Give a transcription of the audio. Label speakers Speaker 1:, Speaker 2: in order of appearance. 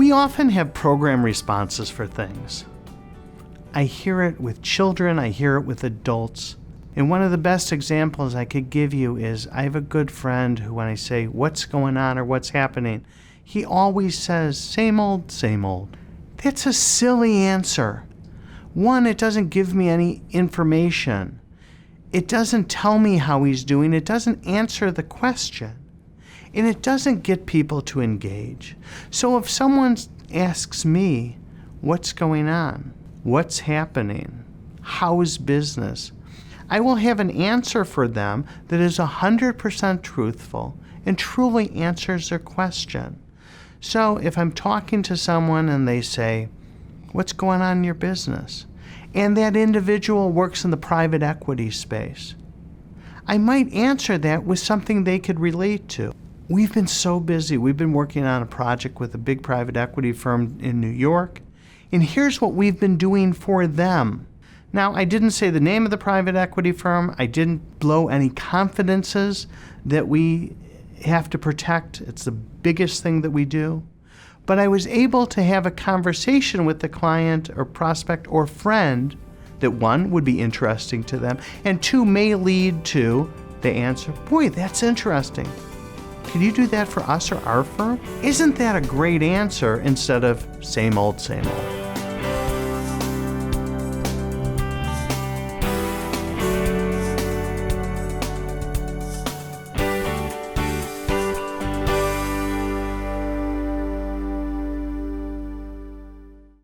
Speaker 1: We often have program responses for things. I hear it with children, I hear it with adults. And one of the best examples I could give you is I have a good friend who, when I say, what's going on or what's happening, he always says, same old, same old. That's a silly answer. One, it doesn't give me any information. It doesn't tell me how he's doing. It doesn't answer the question. And it doesn't get people to engage. So if someone asks me, what's going on? What's happening? How is business? I will have an answer for them that is 100% truthful and truly answers their question. So if I'm talking to someone and they say, what's going on in your business? And that individual works in the private equity space, I might answer that with something they could relate to. We've been so busy. We've been working on a project with a big private equity firm in New York, and here's what we've been doing for them. Now, I didn't say the name of the private equity firm. I didn't blow any confidences that we have to protect. It's the biggest thing that we do. But I was able to have a conversation with the client or prospect or friend that, one, would be interesting to them, and two, may lead to the answer, boy, that's interesting. Can you do that for us or our firm? Isn't that a great answer instead of same old, same old?